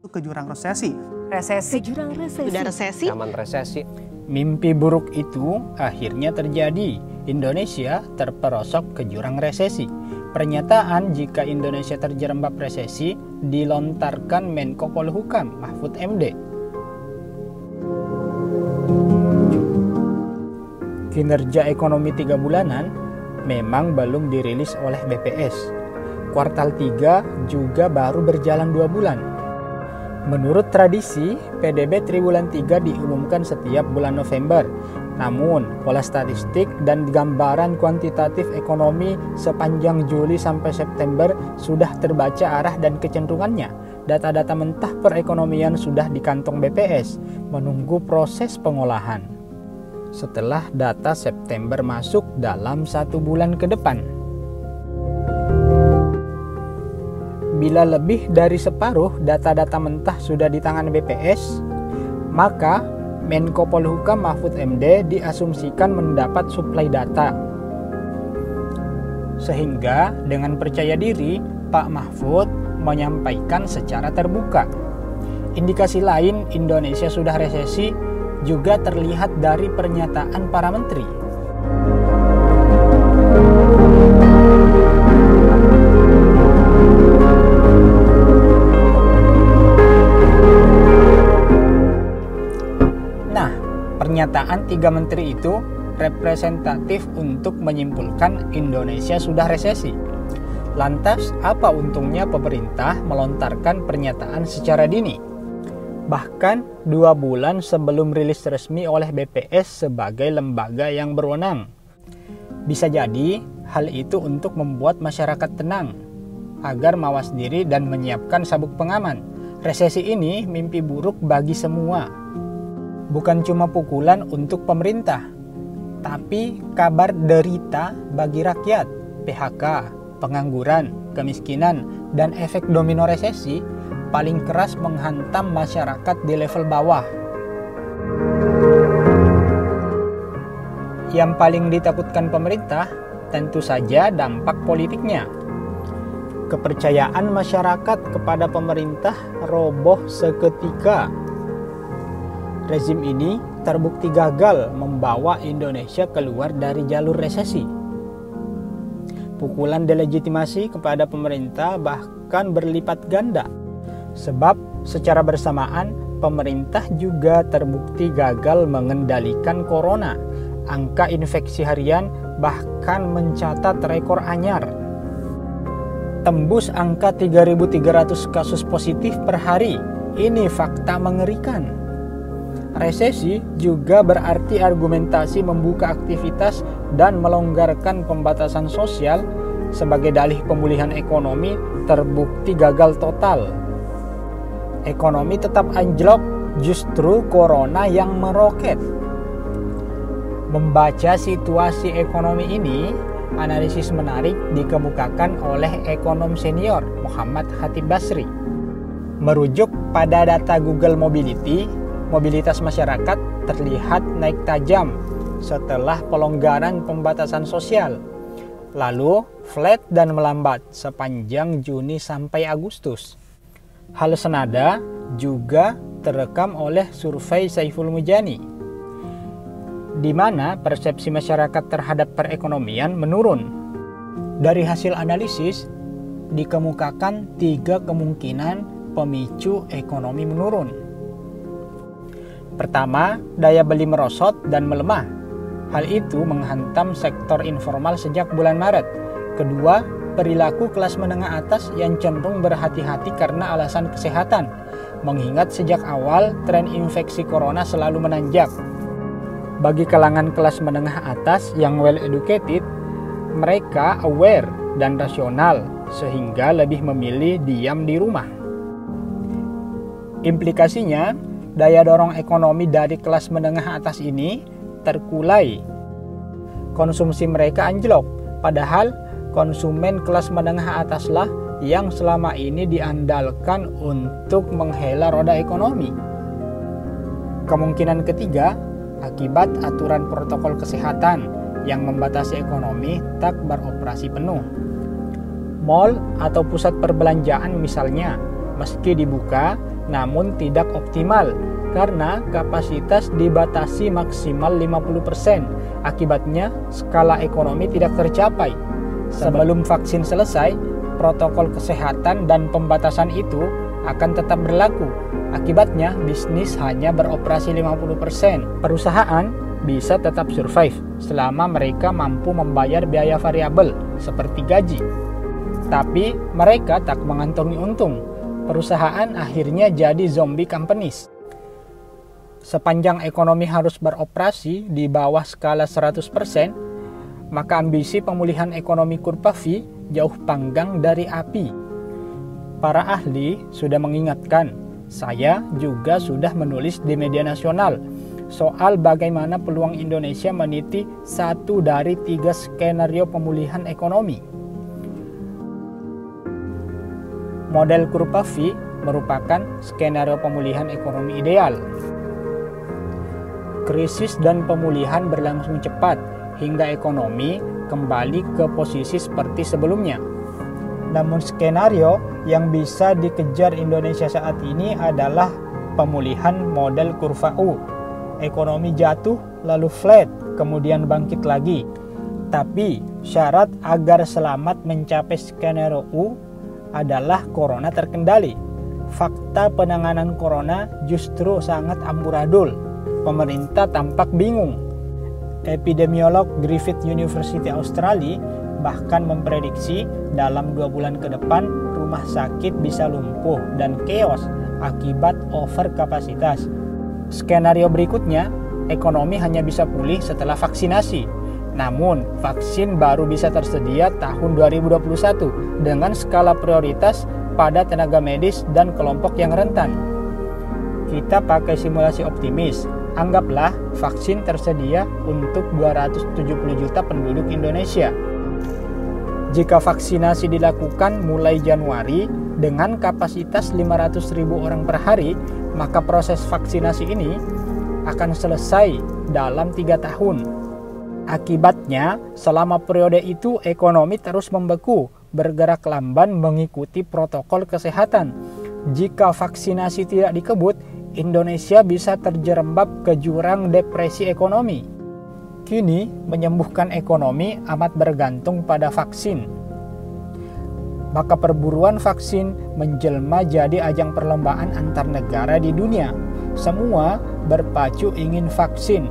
ke jurang resesi. Jurang resesi. Sudah resesi? Zaman resesi. Mimpi buruk itu akhirnya terjadi. Indonesia terperosok ke jurang resesi. Pernyataan jika Indonesia terjerembab resesi dilontarkan Menko Polhukam Mahfud MD. Kinerja ekonomi 3 bulanan memang belum dirilis oleh BPS. Kuartal 3 juga baru berjalan 2 bulan. Menurut tradisi, PDB triwulan 3 diumumkan setiap bulan November. Namun, pola statistik dan gambaran kuantitatif ekonomi sepanjang Juli sampai September sudah terbaca arah dan kecenderungannya. Data-data mentah perekonomian sudah di kantong BPS, menunggu proses pengolahan. Setelah data September masuk dalam 1 bulan ke depan. Bila lebih dari separuh data-data mentah sudah di tangan BPS, maka Menko Polhukam Mahfud MD diasumsikan mendapat suplai data. Sehingga dengan percaya diri, Pak Mahfud menyampaikan secara terbuka. Indikasi lain Indonesia sudah resesi juga terlihat dari pernyataan para menteri. Pernyataan 3 menteri itu representatif untuk menyimpulkan Indonesia sudah resesi. Lantas, apa untungnya pemerintah melontarkan pernyataan secara dini? Bahkan 2 bulan sebelum rilis resmi oleh BPS sebagai lembaga yang berwenang. Bisa jadi hal itu untuk membuat masyarakat tenang, agar mawas diri dan menyiapkan sabuk pengaman. Resesi ini mimpi buruk bagi semua. Bukan cuma pukulan untuk pemerintah, tapi kabar derita bagi rakyat, PHK, pengangguran, kemiskinan, dan efek domino resesi paling keras menghantam masyarakat di level bawah. Yang paling ditakutkan pemerintah tentu saja dampak politiknya. Kepercayaan masyarakat kepada pemerintah roboh seketika. Rezim ini terbukti gagal membawa Indonesia keluar dari jalur resesi. Pukulan delegitimasi kepada pemerintah bahkan berlipat ganda. Sebab secara bersamaan pemerintah juga terbukti gagal mengendalikan corona. Angka infeksi harian bahkan mencatat rekor anyar. Tembus angka 3.300 kasus positif per hari. Ini fakta mengerikan. Resesi juga berarti argumentasi membuka aktivitas dan melonggarkan pembatasan sosial sebagai dalih pemulihan ekonomi terbukti gagal total. Ekonomi tetap anjlok, justru corona yang meroket. Membaca situasi ekonomi ini, analisis menarik dikemukakan oleh ekonom senior Muhammad Khatib Basri. Merujuk pada data Google Mobility, mobilitas masyarakat terlihat naik tajam setelah pelonggaran pembatasan sosial, lalu flat dan melambat sepanjang Juni sampai Agustus. Hal senada juga terekam oleh survei Saiful Mujani, di mana persepsi masyarakat terhadap perekonomian menurun. Dari hasil analisis, dikemukakan 3 kemungkinan pemicu ekonomi menurun. Pertama, daya beli merosot dan melemah. Hal itu menghantam sektor informal sejak bulan Maret. Kedua, perilaku kelas menengah atas yang cenderung berhati-hati karena alasan kesehatan, mengingat sejak awal tren infeksi corona selalu menanjak. Bagi kalangan kelas menengah atas yang well educated, mereka aware dan rasional sehingga lebih memilih diam di rumah. Implikasinya, daya dorong ekonomi dari kelas menengah atas ini terkulai. Konsumsi mereka anjlok, padahal konsumen kelas menengah ataslah yang selama ini diandalkan untuk menghela roda ekonomi. Kemungkinan ketiga, akibat aturan protokol kesehatan yang membatasi ekonomi tak beroperasi penuh. Mal atau pusat perbelanjaan misalnya, meski dibuka, namun tidak optimal karena kapasitas dibatasi maksimal 50%. Akibatnya, skala ekonomi tidak tercapai. Sebelum vaksin selesai, protokol kesehatan dan pembatasan itu akan tetap berlaku. Akibatnya, bisnis hanya beroperasi 50%. Perusahaan bisa tetap survive selama mereka mampu membayar biaya variabel seperti gaji. Tapi mereka tak mengantongi untung. Perusahaan akhirnya jadi zombie companies. Sepanjang ekonomi harus beroperasi di bawah skala 100%, maka ambisi pemulihan ekonomi kurva V jauh panggang dari api. Para ahli sudah mengingatkan, saya juga sudah menulis di media nasional soal bagaimana peluang Indonesia meniti 1 dari 3 skenario pemulihan ekonomi. Model kurva V merupakan skenario pemulihan ekonomi ideal. Krisis dan pemulihan berlangsung cepat hingga ekonomi kembali ke posisi seperti sebelumnya. Namun skenario yang bisa dikejar Indonesia saat ini adalah pemulihan model kurva U. Ekonomi jatuh lalu flat, kemudian bangkit lagi. Tapi syarat agar selamat mencapai skenario U adalah corona terkendali. Fakta penanganan corona justru sangat amburadul. Pemerintah tampak bingung. Epidemiolog Griffith University Australia bahkan memprediksi dalam 2 bulan ke depan rumah sakit bisa lumpuh dan chaos akibat overkapasitas. Skenario berikutnya, ekonomi hanya bisa pulih setelah vaksinasi. Namun, vaksin baru bisa tersedia tahun 2021 dengan skala prioritas pada tenaga medis dan kelompok yang rentan. Kita pakai simulasi optimis. Anggaplah vaksin tersedia untuk 270 juta penduduk Indonesia. Jika vaksinasi dilakukan mulai Januari dengan kapasitas 500.000 orang per hari, maka proses vaksinasi ini akan selesai dalam 3 tahun. Akibatnya, selama periode itu ekonomi terus membeku, bergerak lamban mengikuti protokol kesehatan. Jika vaksinasi tidak dikebut, Indonesia bisa terjerembab ke jurang depresi ekonomi. Kini, menyembuhkan ekonomi amat bergantung pada vaksin. Maka perburuan vaksin menjelma jadi ajang perlombaan antar negara di dunia. Semua berpacu ingin vaksin.